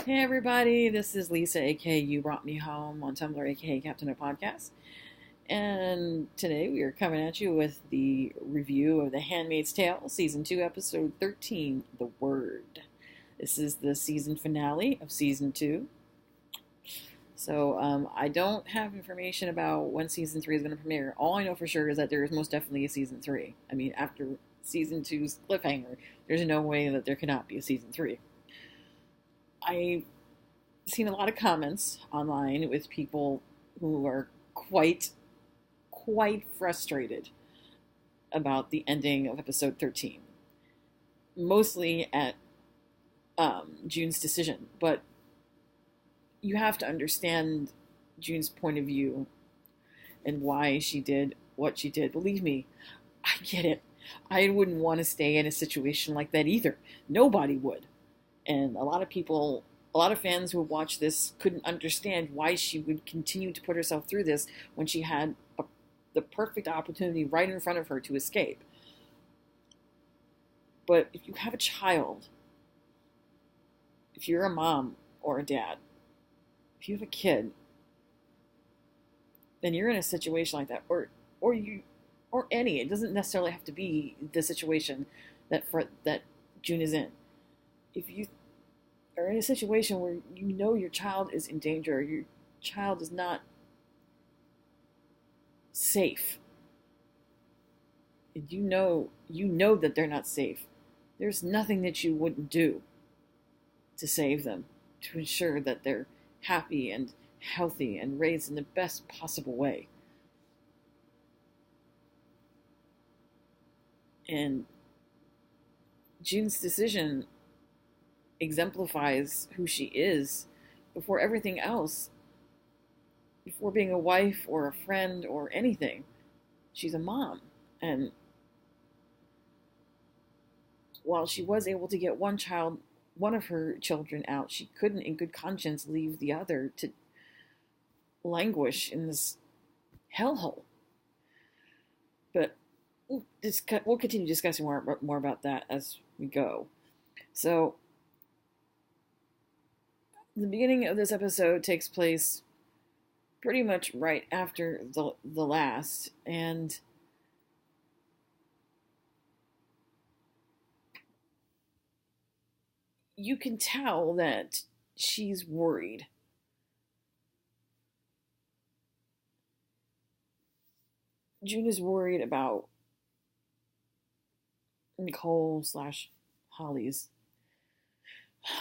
Hey everybody, this is Lisa, aka You Brought Me Home on Tumblr, aka Captain of Podcast. And today we are coming at you with the review of The Handmaid's Tale, Season 2, Episode 13, The Word. This is the season finale of Season 2. So I don't have information about when Season 3 is going to premiere. All I know for sure is that there is most definitely a Season 3. I mean, after Season 2's cliffhanger, there's no way that there cannot be a Season 3. I've seen a lot of comments online with people who are quite frustrated about the ending of episode 13, mostly at June's decision. But you have to understand June's point of view and why she did what she did. Believe me, I get it. I wouldn't want to stay in a situation like that either. Nobody would. And a lot of fans who watched this couldn't understand why she would continue to put herself through this when she had the perfect opportunity right in front of her to escape. But if you have a child, if you're a mom or a dad, if you have a kid, then you're in a situation like that, or any. It doesn't necessarily have to be the situation that June is in. If you are in a situation where you know your child is in danger, your child is not safe, and you know that they're not safe, there's nothing that you wouldn't do to save them, to ensure that they're happy and healthy and raised in the best possible way. And June's decision exemplifies who she is before everything else. Before being a wife or a friend or anything, she's a mom. And while she was able to get one of her children out, she couldn't in good conscience leave the other to languish in this hellhole. But we'll continue discussing more about that as we go. So the beginning of this episode takes place pretty much right after the last, and you can tell that she's worried. June is worried about Nicole slash Holly's.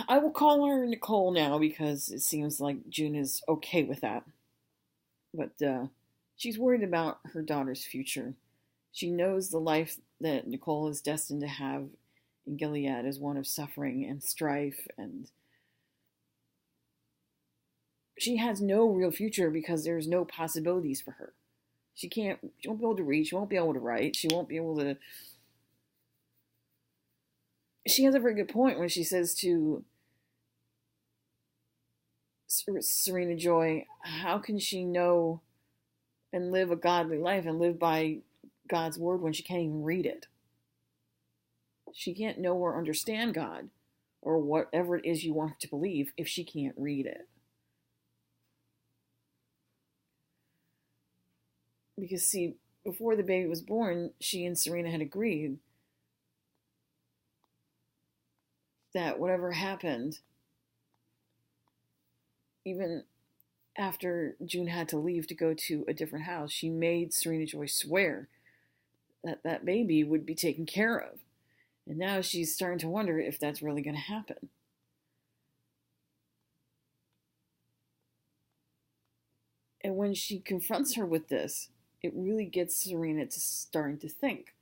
I will call her Nicole now because it seems like June is okay with that. But she's worried about her daughter's future. She knows the life that Nicole is destined to have in Gilead is one of suffering and strife, and she has no real future because there's no possibilities for her. She won't be able to read, she won't be able to write, she won't be able to. She has a very good point when she says to Serena Joy, how can she know and live a godly life and live by God's word when she can't even read it? She can't know or understand God or whatever it is you want her to believe if she can't read it. Because, see, before the baby was born, she and Serena had agreed that whatever happened, even after June had to leave to go to a different house, she made Serena Joy swear that that baby would be taken care of. And now she's starting to wonder if that's really going to happen. And when she confronts her with this, it really gets Serena to starting to think,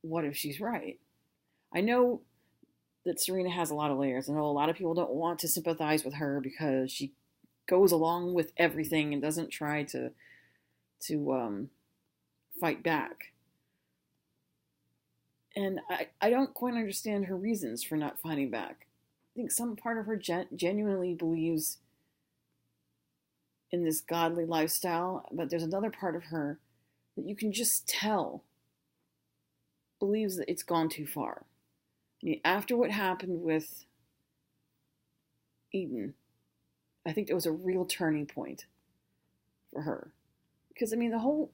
what if she's right? I know that Serena has a lot of layers. I know a lot of people don't want to sympathize with her because she goes along with everything and doesn't try to fight back. And I don't quite understand her reasons for not fighting back. I think some part of her genuinely believes in this godly lifestyle, but there's another part of her that you can just tell believes that it's gone too far. mean, after what happened with Eden, I think it was a real turning point for her. Because, I mean, the whole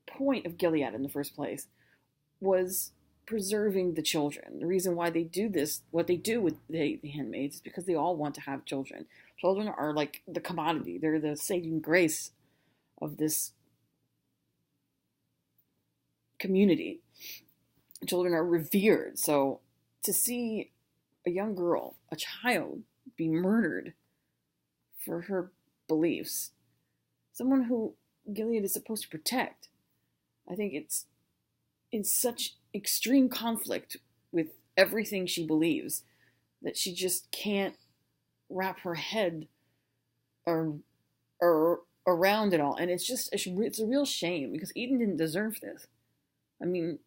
point of Gilead in the first place was preserving the children. The reason why they do this, what they do with the handmaids, is because they all want to have children. Children are like the commodity. They're the saving grace of this community. Children are revered. So to see a young girl, a child, be murdered for her beliefs, someone who Gilead is supposed to protect, I think it's in such extreme conflict with everything she believes that she just can't wrap her head or around it all. And it's a real shame, because Eden didn't deserve this. I mean,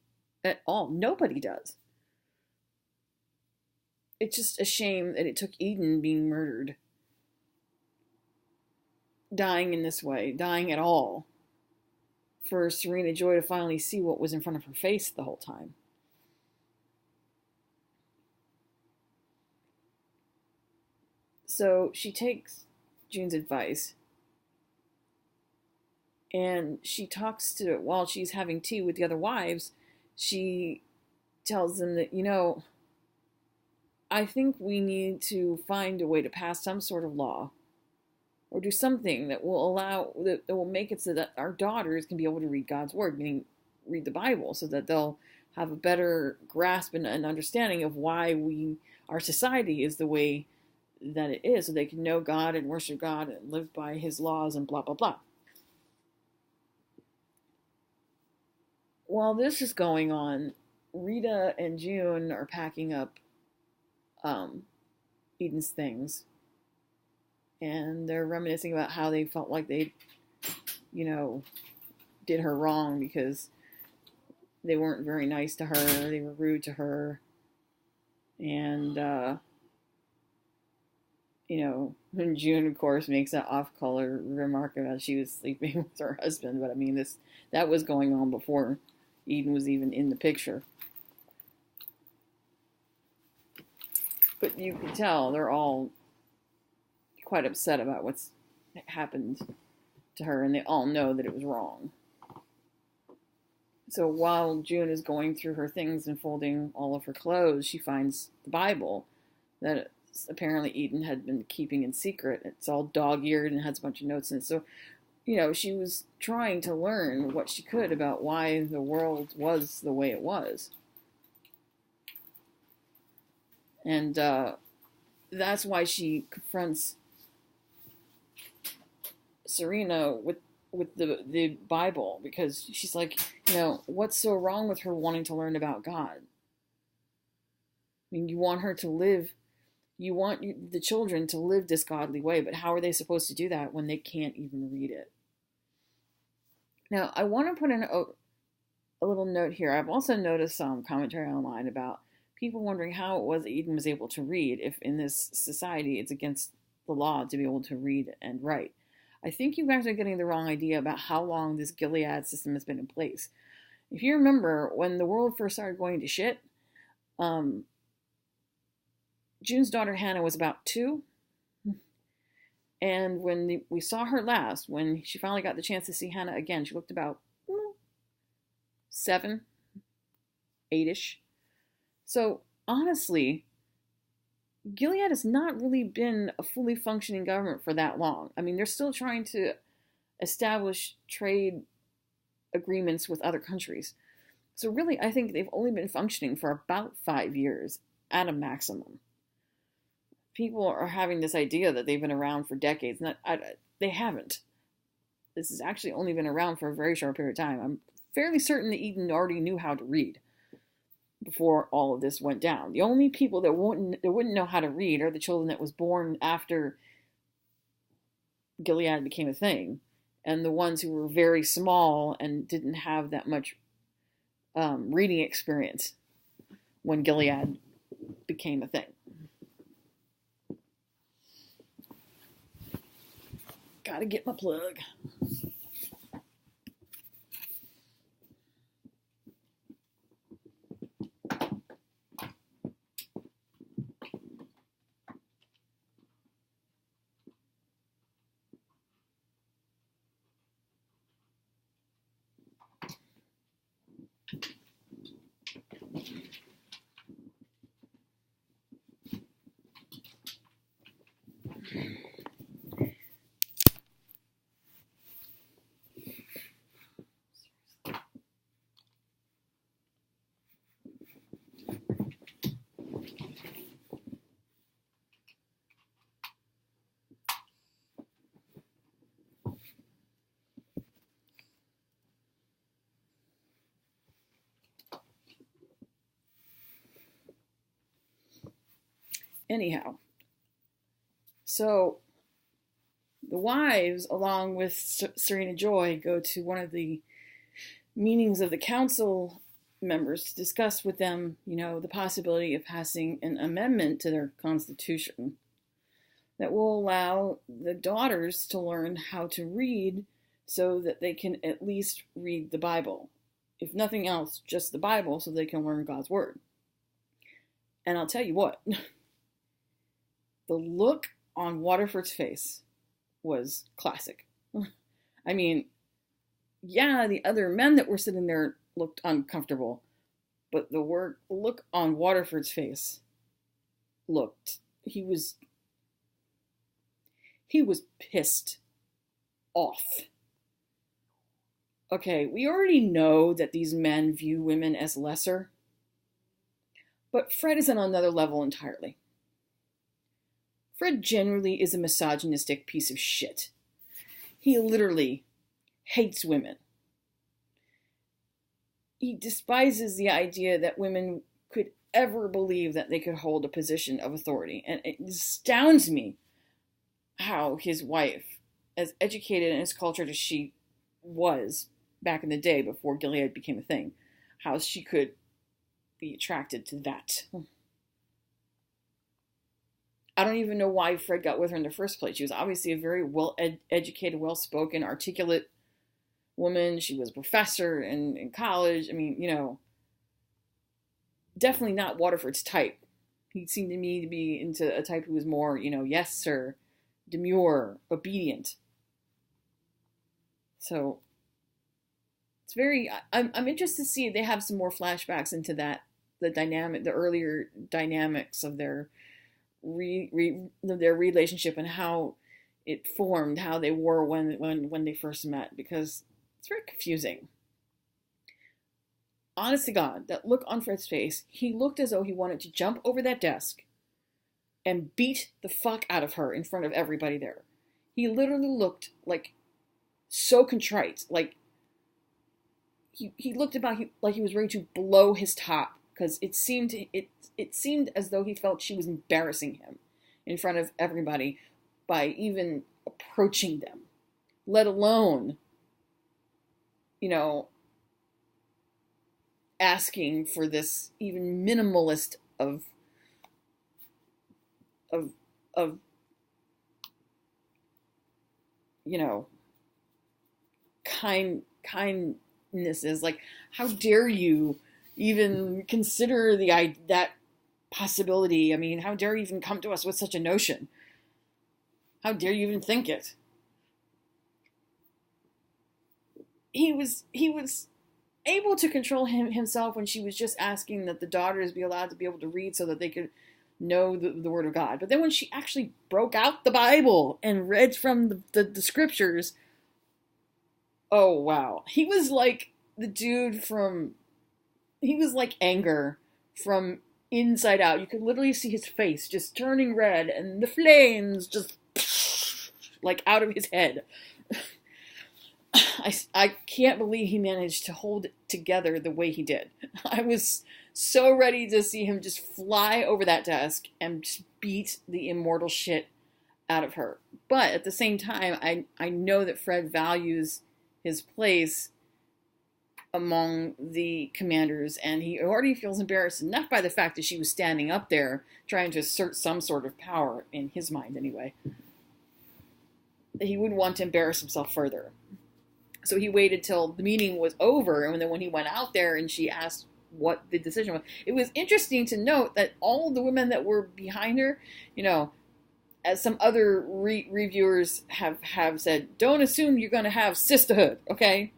at all. Nobody does. It's just a shame that it took Eden being murdered, dying in this way, dying at all, for Serena Joy to finally see what was in front of her face the whole time. So she takes June's advice, and she talks to, while she's having tea with the other wives, she tells them that, I think we need to find a way to pass some sort of law or do something that will make it so that our daughters can be able to read God's word, meaning read the Bible, so that they'll have a better grasp and understanding of why our society is the way that it is, so they can know God and worship God and live by his laws and blah, blah, blah. While this is going on, Rita and June are packing up Eden's things, and they're reminiscing about how they felt like they, did her wrong because they weren't very nice to her, they were rude to her, and, when June, of course, makes that off-color remark about she was sleeping with her husband, but I mean, that was going on before Eden was even in the picture. But you can tell they're all quite upset about what's happened to her, and they all know that it was wrong. So while June is going through her things and folding all of her clothes, she finds the Bible that apparently Eden had been keeping in secret. It's all dog-eared and has a bunch of notes in it. So, she was trying to learn what she could about why the world was the way it was. And that's why she confronts Serena with the Bible, because she's like, what's so wrong with her wanting to learn about God? I mean, you want her to live, you want the children to live this godly way, but how are they supposed to do that when they can't even read it? Now, I want to put in a little note here. I've also noticed some commentary online about people wondering how it was that Eden was able to read if in this society it's against the law to be able to read and write. I think you guys are getting the wrong idea about how long this Gilead system has been in place. If you remember, when the world first started going to shit, June's daughter Hannah was about 2. And when we saw her last, when she finally got the chance to see Hannah again, she looked about 7, 8-ish. So, honestly, Gilead has not really been a fully functioning government for that long. I mean, they're still trying to establish trade agreements with other countries. So really, I think they've only been functioning for about 5 years at a maximum. People are having this idea that they've been around for decades, and they haven't. This has actually only been around for a very short period of time. I'm fairly certain that Eden already knew how to read before all of this went down. The only people that wouldn't know how to read are the children that was born after Gilead became a thing, and the ones who were very small and didn't have that much reading experience when Gilead became a thing. Gotta get my plug. Anyhow, so the wives, along with Serena Joy, go to one of the meetings of the council members to discuss with them, the possibility of passing an amendment to their constitution that will allow the daughters to learn how to read so that they can at least read the Bible. If nothing else, just the Bible so they can learn God's word. And I'll tell you what, the look on Waterford's face was classic. I mean, yeah, the other men that were sitting there looked uncomfortable, but the look on Waterford's face he was pissed off. Okay, we already know that these men view women as lesser, but Fred is on another level entirely. Fred generally is a misogynistic piece of shit. He literally hates women. He despises the idea that women could ever believe that they could hold a position of authority. And it astounds me how his wife, as educated and as cultured as she was back in the day before Gilead became a thing, how she could be attracted to that. I don't even know why Fred got with her in the first place. She was obviously a very well-educated, well-spoken, articulate woman. She was a professor in college. I mean, definitely not Waterford's type. He seemed to me to be into a type who was more, yes, sir, demure, obedient. So it's very, I'm interested to see if they have some more flashbacks into that, the earlier dynamics of their their relationship and how it formed, how they were when they first met, because it's very confusing. Honest to God, that look on Fred's face, he looked as though he wanted to jump over that desk and beat the fuck out of her in front of everybody there. He literally looked like so contrite, like he looked like he was ready to blow his top, because it seemed as though he felt she was embarrassing him in front of everybody by even approaching them, let alone, asking for this even minimalist of kindness is like, how dare you even consider that possibility? I mean, how dare you even come to us with such a notion? How dare you even think it? He was able to control himself when she was just asking that the daughters be allowed to be able to read so that they could know the word of God. But then when she actually broke out the Bible and read from the scriptures, oh wow. He was like the dude he was like Anger from Inside Out. You could literally see his face just turning red and the flames just like out of his head. I can't believe he managed to hold it together the way he did. I was so ready to see him just fly over that desk and just beat the immortal shit out of her. But at the same time, I know that Fred values his place among the commanders, and he already feels embarrassed enough by the fact that she was standing up there trying to assert some sort of power, in his mind anyway, that he wouldn't want to embarrass himself further. So he waited till the meeting was over, and then when he went out there and she asked what the decision was, it was interesting to note that all the women that were behind her, as some other reviewers have said, don't assume you're going to have sisterhood, okay?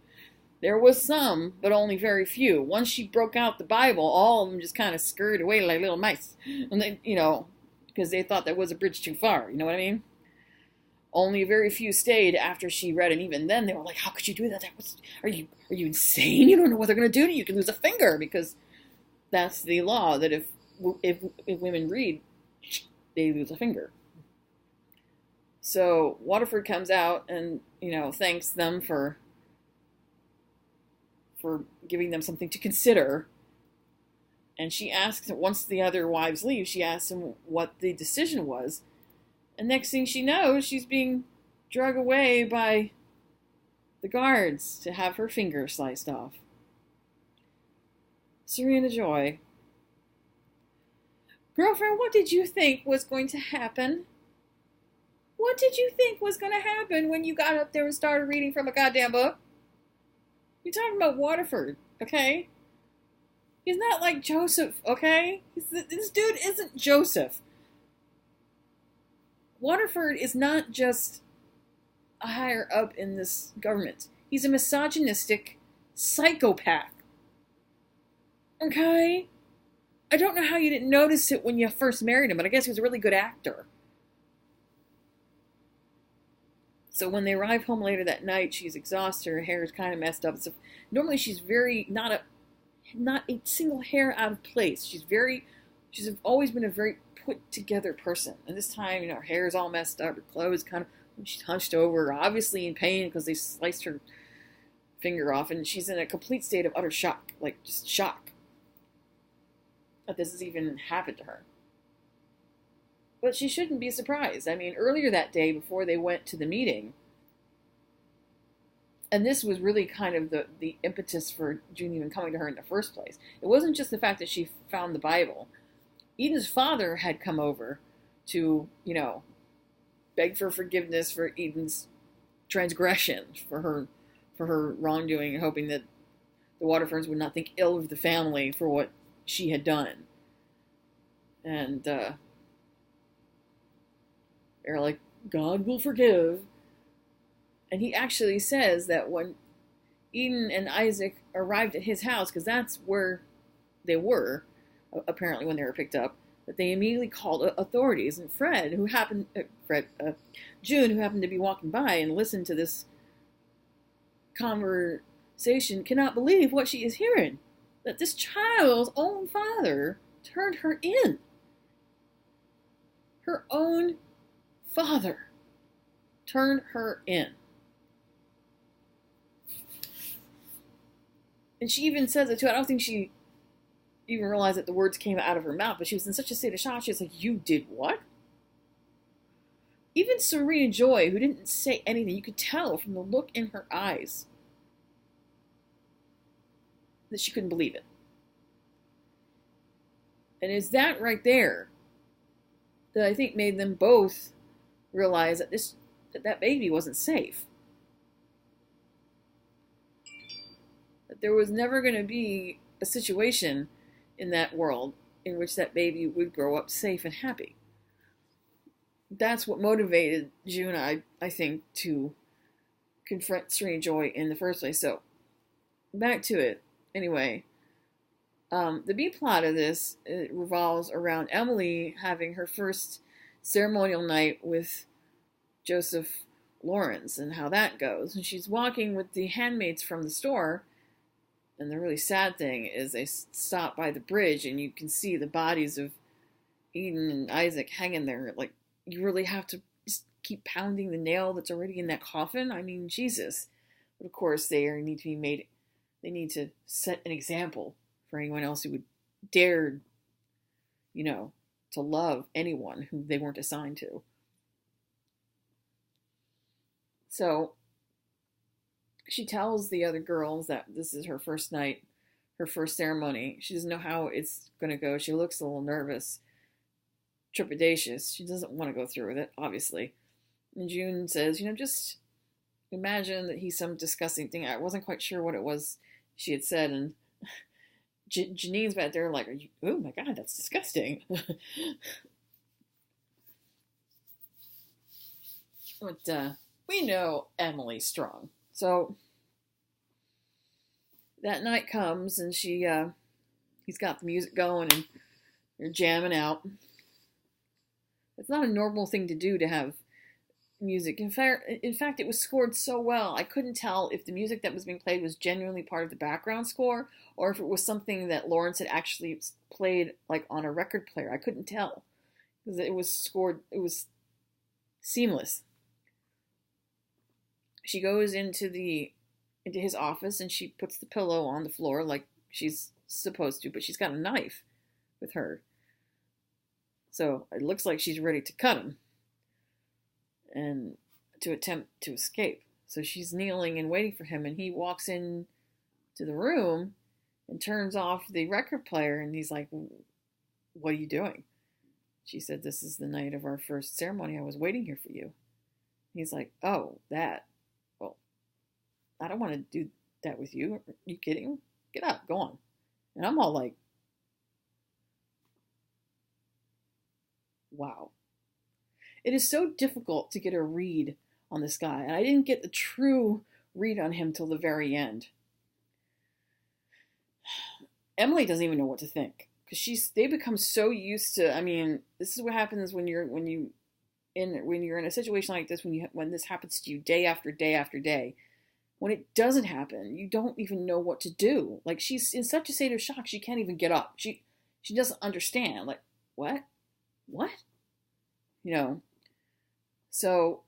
There was some, but only very few. Once she broke out the Bible, all of them just kind of scurried away like little mice. And they, because they thought that was a bridge too far. You know what I mean? Only very few stayed after she read, and even then they were like, how could you do that? Are you insane? You don't know what they're going to do to you. You can lose a finger, because that's the law, that if women read, they lose a finger. So Waterford comes out and, thanks them for giving them something to consider. And she asks, once the other wives leave, she asks him what the decision was. And next thing she knows, she's being dragged away by the guards to have her finger sliced off. Serena Joy. Girlfriend, what did you think was going to happen? What did you think was going to happen when you got up there and started reading from a goddamn book? You're talking about Waterford, okay? He's not like Joseph, okay? This dude isn't Joseph. Waterford is not just a higher up in this government. He's a misogynistic psychopath. Okay? I don't know how you didn't notice it when you first married him, but I guess he was a really good actor. So when they arrive home later that night, she's exhausted, her hair is kind of messed up. So normally she's very, not a single hair out of place. She's always been a very put together person. And this time, her hair is all messed up, her clothes kind of, she's hunched over, obviously in pain because they sliced her finger off, and she's in a complete state of utter shock, like just shock that this has even happened to her. But she shouldn't be surprised. I mean, earlier that day, before they went to the meeting, and this was really kind of the impetus for June even coming to her in the first place. It wasn't just the fact that she found the Bible. Eden's father had come over to, beg for forgiveness for Eden's transgression, for her wrongdoing, and hoping that the Waterfords would not think ill of the family for what she had done. And they're like, God will forgive. And he actually says that when Eden and Isaac arrived at his house, because that's where they were, apparently when they were picked up, that they immediately called authorities. And June, who happened to be walking by and listened to this conversation, cannot believe what she is hearing. That this child's own father turned her in. Her own father turned her in. And she even says it too. I don't think she even realized that the words came out of her mouth, but she was in such a state of shock. She was like, you did what? Even Serena Joy, who didn't say anything, you could tell from the look in her eyes that she couldn't believe it. And it's that right there that I think made them both realize that that baby wasn't safe. That there was never going to be a situation in that world in which that baby would grow up safe and happy. That's what motivated June, I think, to confront Serena Joy in the first place. So, back to it. Anyway, the B plot of this revolves around Emily having her first ceremonial night with Joseph Lawrence and how that goes. And she's walking with the handmaids from the store. And the really sad thing is they stop by the bridge and you can see the bodies of Eden and Isaac hanging there. Like, you really have to just keep pounding the nail that's already in that coffin? I mean, Jesus. But of course, they need to set an example for anyone else who would dare, to love anyone who they weren't assigned to. So she tells the other girls that this is her first night, her first ceremony. She doesn't know how it's going to go. She looks a little nervous, trepidatious. She doesn't want to go through with it, obviously. And June says, just imagine that he's some disgusting thing. I wasn't quite sure what it was she had said. And Janine's back there like, oh my God, that's disgusting. But we know Emily's strong. So that night comes and he's got the music going and they're jamming out. It's not a normal thing to do to have music. In fact, it was scored so well, I couldn't tell if the music that was being played was genuinely part of the background score or if it was something that Lawrence had actually played like on a record player. I couldn't tell because it was scored. It was seamless. She goes into his office and she puts the pillow on the floor like she's supposed to, but she's got a knife with her. So it looks like she's ready to cut him and to attempt to escape. So she's kneeling and waiting for him, and he walks in to the room and turns off the record player, and he's like, "What are you doing?" She said, "This is the night of our first ceremony. I was waiting here for you." He's like, "Oh, that. Well, I don't want to do that with you. Are you kidding? Get up, go on." And I'm all like, wow. It is so difficult to get a read on this guy, and I didn't get the true read on him till the very end. Emily doesn't even know what to think because they become so used to. I mean, this is what happens when you're in a situation like this, when this happens to you day after day after day. When it doesn't happen, you don't even know what to do. Like, she's in such a state of shock, she can't even get up. She doesn't understand. Like, what? You know. So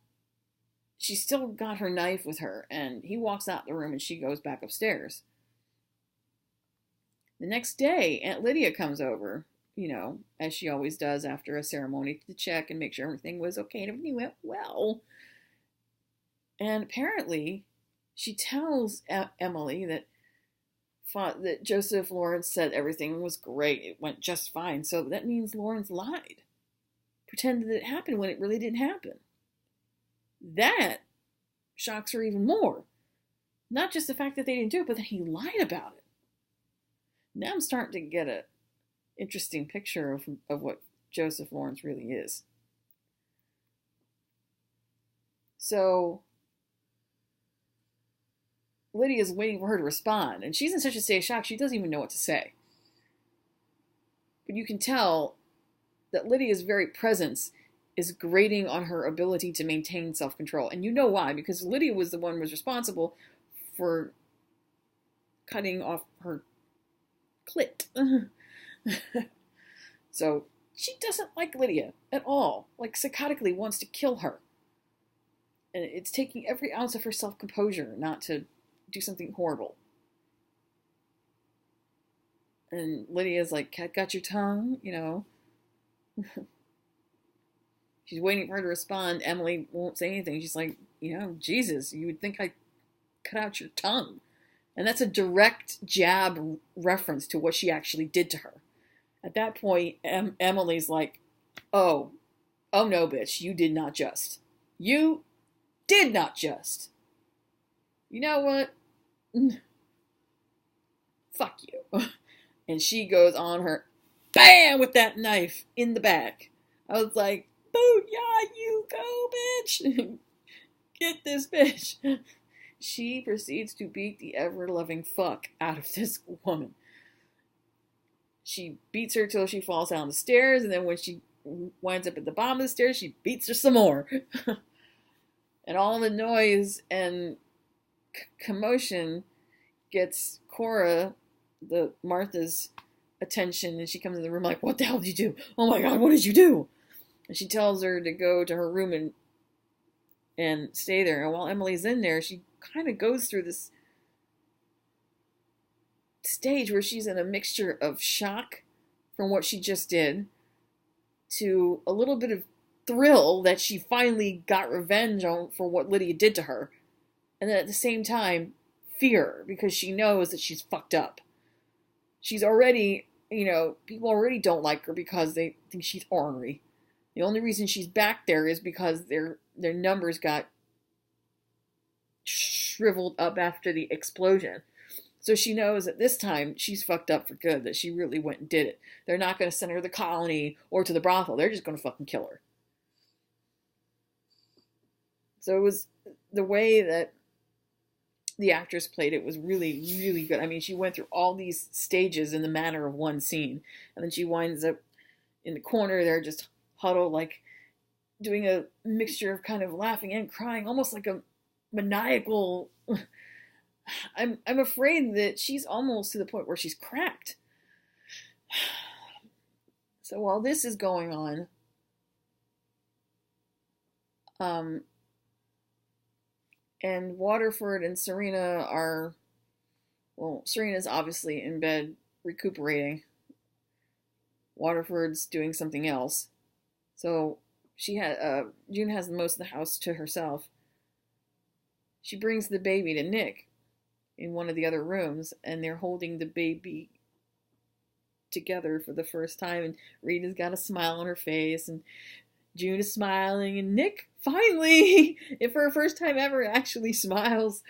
she's still got her knife with her, and he walks out the room, and she goes back upstairs. The next day, Aunt Lydia comes over, as she always does after a ceremony, to check and make sure everything was okay and everything went well. And apparently, she tells Emily that Joseph Lawrence said everything was great. It went just fine. So that means Lawrence lied. Pretended that it happened when it really didn't happen. That shocks her even more. Not just the fact that they didn't do it, but that he lied about it. Now I'm starting to get an interesting picture of what Joseph Lawrence really is. So Lydia's waiting for her to respond, and she's in such a state of shock, she doesn't even know what to say. But you can tell that Lydia's very presence is grating on her ability to maintain self-control. And you know why, because Lydia was the one who was responsible for cutting off her clit. So she doesn't like Lydia at all. Like, psychotically wants to kill her. And it's taking every ounce of her self-composure not to do something horrible. And Lydia's like, "Cat got your tongue?" She's waiting for her to respond. Emily won't say anything. She's like, Jesus, you would think I cut out your tongue. And that's a direct jab reference to what she actually did to her. At that point, Emily's like, oh no, bitch, you did not just. You did not just. You know what? Fuck you. And she goes on her, bam, with that knife in the back. I was like, booyah, you go, bitch. Get this bitch. She proceeds to beat the ever-loving fuck out of this woman. She beats her till she falls down the stairs, and then when she winds up at the bottom of the stairs, she beats her some more. And all the noise and commotion gets Cora, Martha's attention, and she comes in the room like, "What the hell did you do? Oh my God, what did you do?" And she tells her to go to her room and stay there. And while Emily's in there, she kind of goes through this stage where she's in a mixture of shock from what she just did to a little bit of thrill that she finally got revenge for what Lydia did to her. And then at the same time, fear, because she knows that she's fucked up. She's already, people already don't like her because they think she's ornery. The only reason she's back there is because their numbers got shriveled up after the explosion. So she knows that this time she's fucked up for good, that she really went and did it. They're not going to send her to the colony or to the brothel. They're just going to fucking kill her. So it was the way that the actress played it was really, really good. I mean, she went through all these stages in the matter of one scene. And then she winds up in the corner there, just huddled, like doing a mixture of kind of laughing and crying, almost like a maniacal. I'm afraid that she's almost to the point where she's cracked. So while this is going on, and Waterford and Serena Serena's obviously in bed recuperating. Waterford's doing something else. So June has most of the house to herself. She brings the baby to Nick in one of the other rooms, and they're holding the baby together for the first time, and Rita's got a smile on her face, and June is smiling, and Nick finally, if for her first time ever, actually smiles,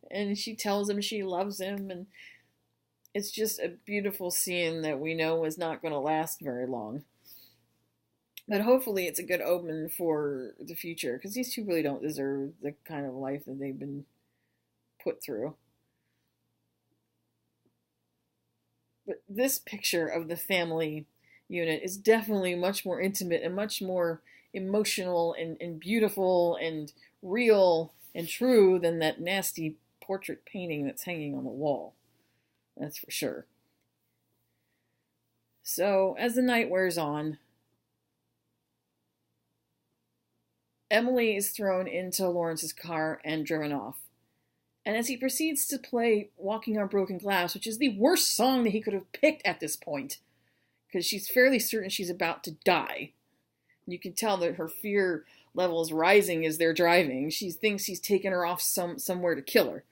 and she tells him she loves him, and it's just a beautiful scene that we know is not going to last very long. But hopefully it's a good omen for the future, because these two really don't deserve the kind of life that they've been put through. But this picture of the family unit is definitely much more intimate and much more emotional and beautiful and real and true than that nasty portrait painting that's hanging on the wall. That's for sure. So, as the night wears on, Emily is thrown into Lawrence's car and driven off. And as he proceeds to play Walking on Broken Glass, which is the worst song that he could have picked at this point, because she's fairly certain she's about to die. You can tell that her fear level is rising as they're driving. She thinks he's taken her off somewhere to kill her.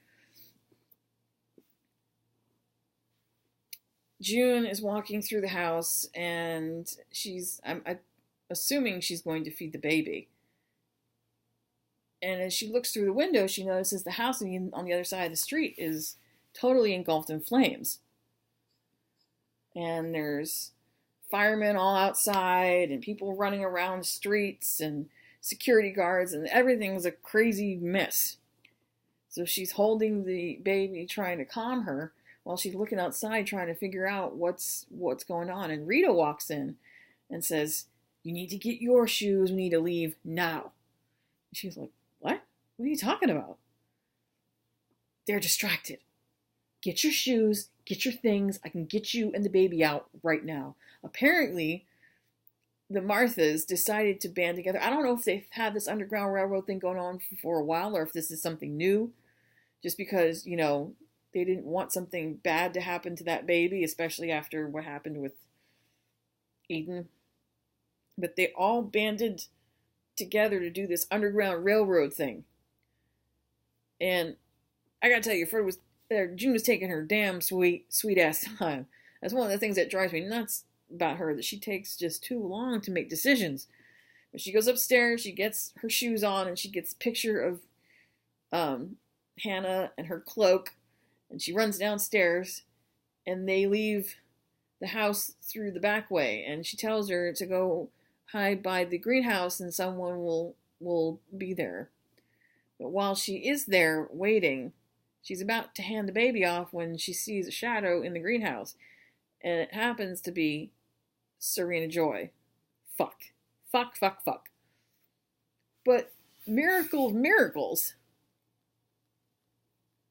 June is walking through the house, and I'm assuming she's going to feed the baby. And as she looks through the window, she notices the house on the other side of the street is totally engulfed in flames. And there's firemen all outside, and people running around the streets, and security guards, and everything's a crazy mess. So she's holding the baby, trying to calm her, while she's looking outside, trying to figure out what's going on. And Rita walks in and says, "You need to get your shoes. We need to leave now." And she's like, "What? What are you talking about?" "They're distracted. Get your shoes, get your things. I can get you and the baby out right now." Apparently, the Marthas decided to band together. I don't know if they've had this Underground Railroad thing going on for a while, or if this is something new. Just because, they didn't want something bad to happen to that baby, especially after what happened with Eden. But they all banded together to do this Underground Railroad thing. And I gotta tell you, Fred was there. June was taking her damn sweet ass time. That's one of the things that drives me nuts about her, that she takes just too long to make decisions. But she goes upstairs, she gets her shoes on, and she gets a picture of Hannah and her cloak, and she runs downstairs, and they leave the house through the back way, and she tells her to go hide by the greenhouse and someone will be there. But while she is there waiting, she's about to hand the baby off when she sees a shadow in the greenhouse, and it happens to be Serena Joy. Fuck. But miracle of miracles,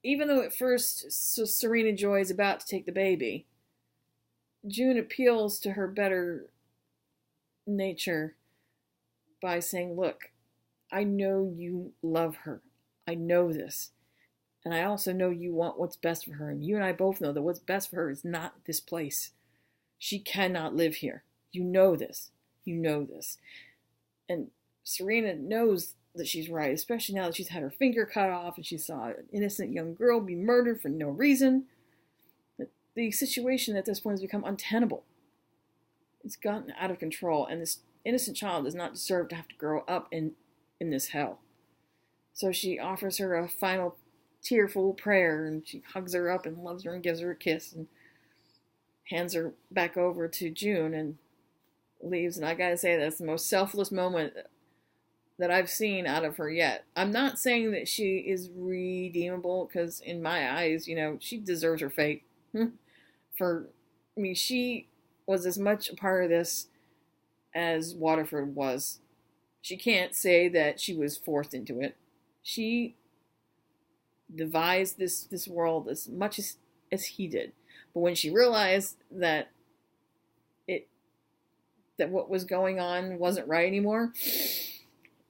even though at first Serena Joy is about to take the baby, June appeals to her better nature by saying, "Look, I know you love her. I know this. And I also know you want what's best for her. And you and I both know that what's best for her is not this place. She cannot live here. You know this. You know this." And Serena knows that she's right, especially now that she's had her finger cut off and she saw an innocent young girl be murdered for no reason. The situation at this point has become untenable. It's gotten out of control, and this innocent child does not deserve to have to grow up in this hell. So she offers her a final tearful prayer, and she hugs her up and loves her and gives her a kiss and hands her back over to June and leaves. And I gotta say, that's the most selfless moment that I've seen out of her yet. I'm not saying that she is redeemable, because in my eyes, she deserves her fate. She was as much a part of this as Waterford was. She can't say that she was forced into it. She devised this world as much as he did. But when she realized that what was going on wasn't right anymore,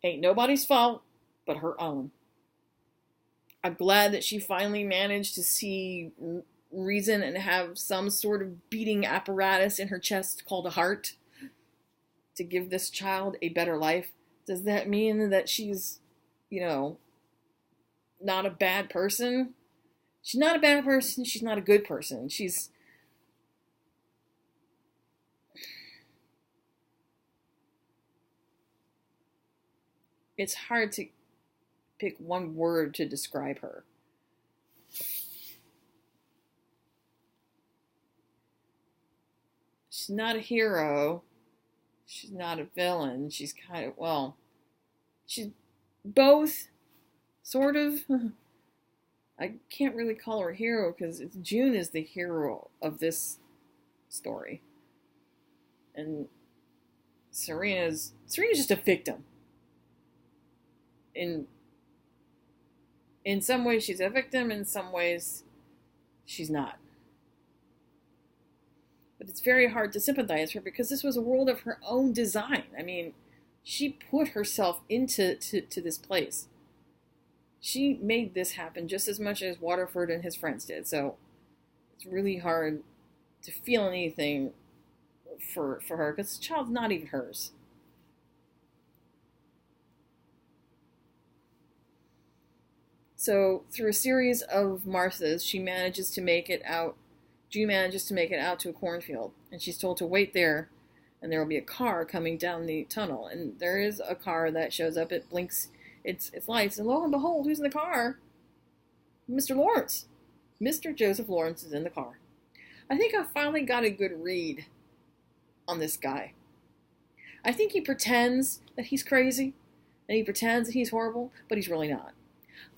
ain't nobody's fault but her own. I'm glad that she finally managed to see reason and have some sort of beating apparatus in her chest called a heart to give this child a better life? Does that mean that she's, not a bad person? She's not a bad person. She's not a good person. It's hard to pick one word to describe her. She's not a hero. She's not a villain. She's she's both, sort of. I can't really call her a hero because June is the hero of this story. And Serena's just a victim. In some ways she's a victim, in some ways she's not. But it's very hard to sympathize with her because this was a world of her own design. I mean, she put herself into this place. She made this happen just as much as Waterford and his friends did. So it's really hard to feel anything for her because the child's not even hers. So through a series of Marthas, June manages to make it out to a cornfield, and she's told to wait there, and there will be a car coming down the tunnel. And there is a car that shows up. It blinks its lights, and lo and behold, who's in the car? Mr. Lawrence. Mr. Joseph Lawrence is in the car. I think I finally got a good read on this guy. I think he pretends that he's crazy, and he pretends that he's horrible, but he's really not.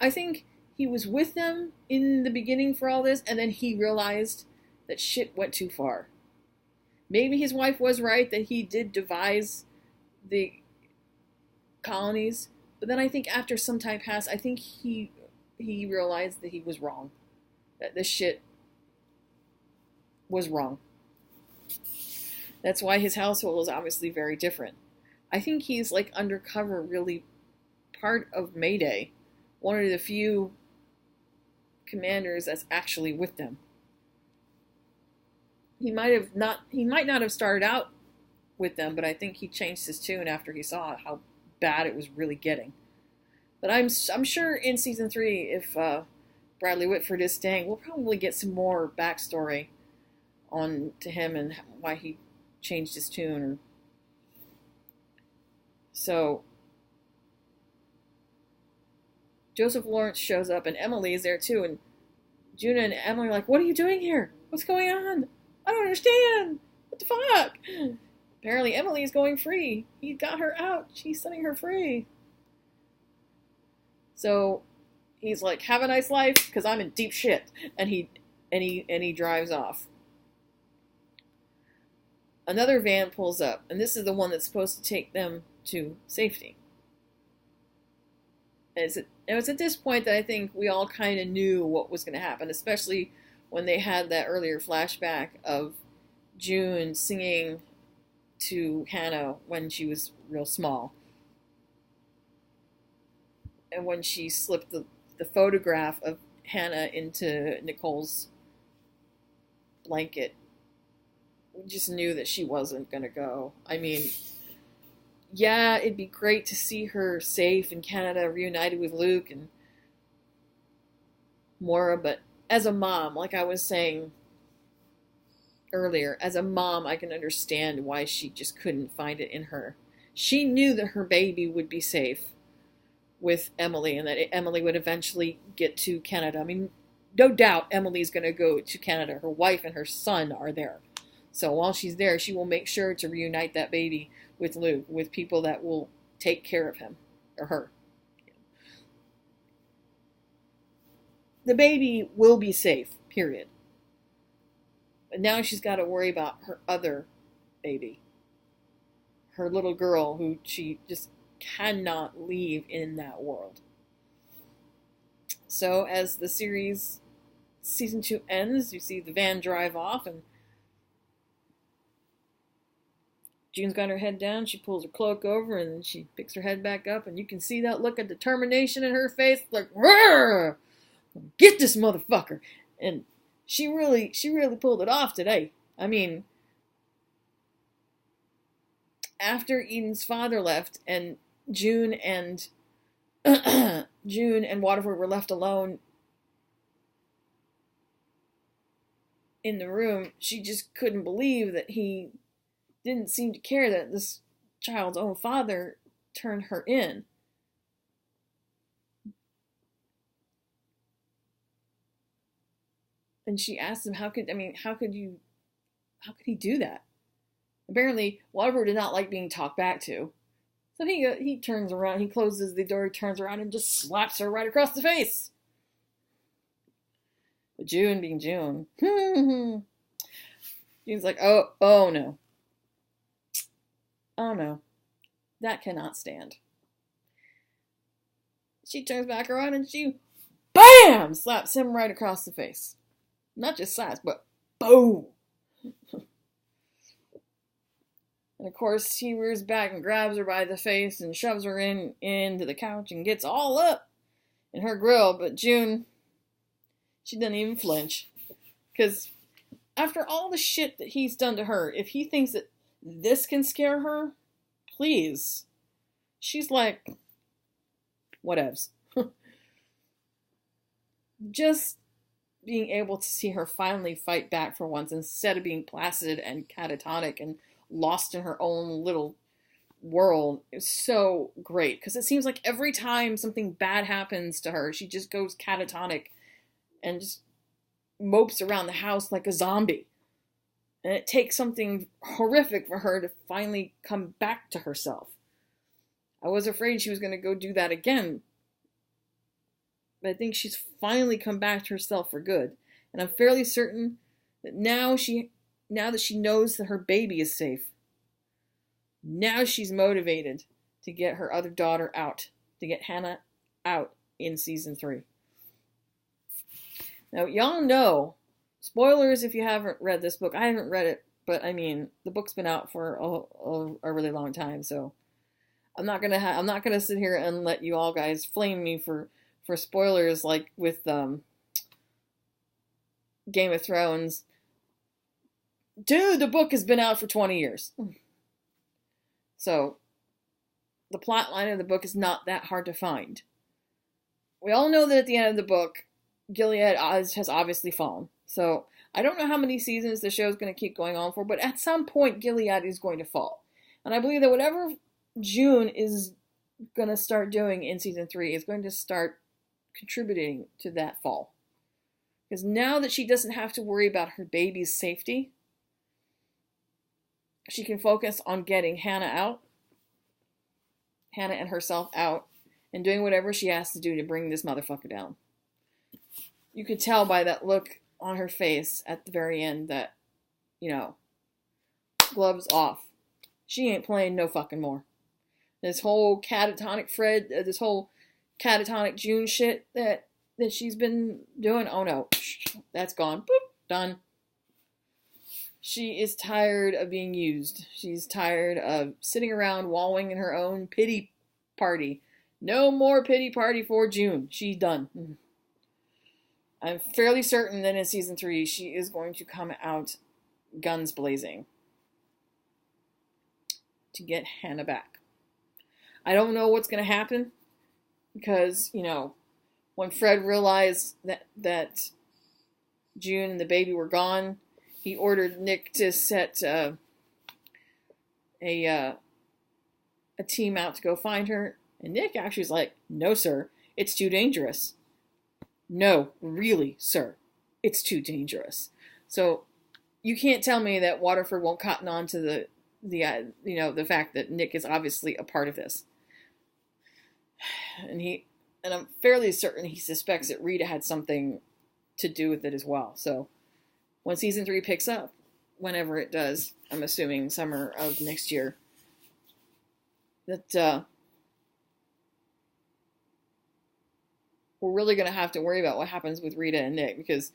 I think he was with them in the beginning for all this, and then he realized that shit went too far. Maybe his wife was right that he did devise the colonies, but then I think after some time passed, I think he realized that he was wrong. That this shit was wrong. That's why his household is obviously very different. I think he's like undercover, really part of Mayday. One of the few commanders that's actually with them. He might not have started out with them, but I think he changed his tune after he saw how bad it was really getting. But I'm sure in season 3, if Bradley Whitford is staying, we'll probably get some more backstory on to him and why he changed his tune. So Joseph Lawrence shows up, and Emily is there too, and Juna and Emily are like, "What are you doing here? What's going on? I don't understand. What the fuck?" Apparently Emily is going free. He got her out. She's setting her free. So he's like, "Have a nice life, because I'm in deep shit." And he drives off. Another van pulls up, and this is the one that's supposed to take them to safety. And it was at this point that I think we all kind of knew what was going to happen, especially when they had that earlier flashback of June singing to Hannah when she was real small. And when she slipped the photograph of Hannah into Nicole's blanket, we just knew that she wasn't going to go. I mean, yeah, it'd be great to see her safe in Canada, reunited with Luke and Maura, but as a mom, like I was saying earlier, as a mom, I can understand why she just couldn't find it in her. She knew that her baby would be safe with Emily and that Emily would eventually get to Canada. I mean, no doubt Emily's going to go to Canada. Her wife and her son are there. So while she's there, she will make sure to reunite that baby with Luke, with people that will take care of him, or her. The baby will be safe, period. But now she's got to worry about her other baby. Her little girl, who she just cannot leave in that world. So as the series, season 2 ends, you see the van drive off, and June's got her head down, she pulls her cloak over, and then she picks her head back up, and you can see that look of determination in her face, like, "Rrr! Get this motherfucker!" And she really pulled it off today. I mean, after Eden's father left and June and June and Waterford were left alone in the room, she just couldn't believe that he didn't seem to care that this child's own father turned her in. And she asked him, how could he do that? Apparently, Waterford did not like being talked back to. So he turns around, he closes the door, he turns around and just slaps her right across the face. But June being June. June's like, oh no. Oh no. That cannot stand. She turns back around and she, BAM! Slaps him right across the face. Not just slaps, but boom! And of course, he rears back and grabs her by the face and shoves her into the couch and gets all up in her grill. But June, she doesn't even flinch. Because after all the shit that he's done to her, if he thinks that this can scare her, please. She's like, whatevs. Just being able to see her finally fight back for once instead of being placid and catatonic and lost in her own little world is so great. Because it seems like every time something bad happens to her, she just goes catatonic and just mopes around the house like a zombie. And it takes something horrific for her to finally come back to herself. I was afraid she was going to go do that again. But I think she's finally come back to herself for good. And I'm fairly certain that now that she knows that her baby is safe, now she's motivated to get her other daughter out, to get Hannah out in season 3. Now, y'all know, spoilers if you haven't read this book. I haven't read it, but I mean, the book's been out for a really long time, so I'm not gonna sit here and let you all guys flame me for spoilers like with Game of Thrones. Dude, the book has been out for 20 years. So, the plot line of the book is not that hard to find. We all know that at the end of the book, Gilead has obviously fallen. So, I don't know how many seasons the show is going to keep going on for, but at some point, Gilead is going to fall. And I believe that whatever June is going to start doing in season 3 is going to start contributing to that fall. Because now that she doesn't have to worry about her baby's safety, she can focus on getting Hannah and herself out, and doing whatever she has to do to bring this motherfucker down. You could tell by that look on her face at the very end that, gloves off. She ain't playing no fucking more. This whole catatonic June shit that she's been doing, oh no, that's gone. Boop, done. She is tired of being used. She's tired of sitting around wallowing in her own pity party. No more pity party for June. She's done. I'm fairly certain that in season 3, she is going to come out guns blazing to get Hannah back. I don't know what's going to happen because, when Fred realized that June and the baby were gone, he ordered Nick to set a team out to go find her. And Nick actually is like, no, sir, it's too dangerous. No, really, sir, it's too dangerous. So you can't tell me that Waterford won't cotton on to the fact that Nick is obviously a part of this. And I'm fairly certain he suspects that Rita had something to do with it as well. So when season 3 picks up, whenever it does, I'm assuming summer of next year, that we're really going to have to worry about what happens with Rita and Nick. Because,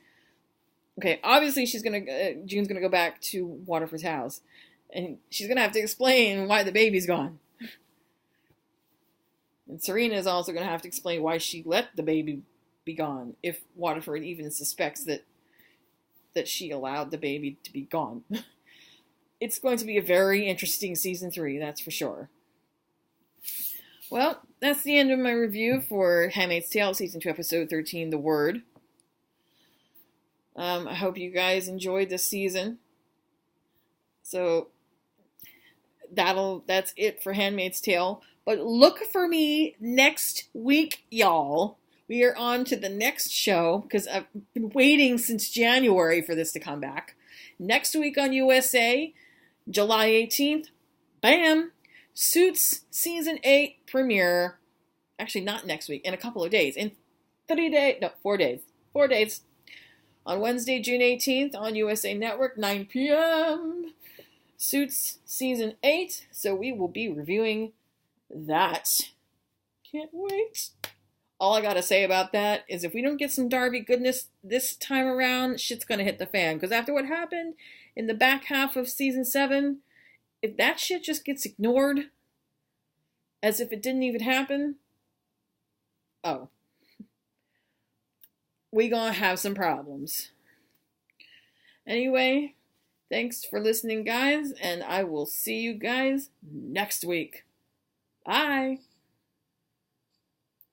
okay, obviously June's going to go back to Waterford's house. And she's going to have to explain why the baby's gone. And Serena is also going to have to explain why she let the baby be gone, if Waterford even suspects that that she allowed the baby to be gone. It's going to be a very interesting season 3, that's for sure. Well, that's the end of my review for Handmaid's Tale Season 2, Episode 13, The Word. I hope you guys enjoyed this season. So, that's it for Handmaid's Tale. But look for me next week, y'all. We are on to the next show, because I've been waiting since January for this to come back. Next week on USA, July 18th, bam! Suits Season 8 premiere. Actually, not next week, in a couple of days. In 4 days. 4 days. On Wednesday, June 18th, on USA Network, 9 p.m. Suits Season 8. So we will be reviewing that. Can't wait. All I gotta say about that is if we don't get some Darby goodness this time around, shit's gonna hit the fan. Because after what happened in the back half of Season 7, if that shit just gets ignored as if it didn't even happen, oh, we gonna have some problems. Anyway, thanks for listening, guys, and I will see you guys next week. Bye!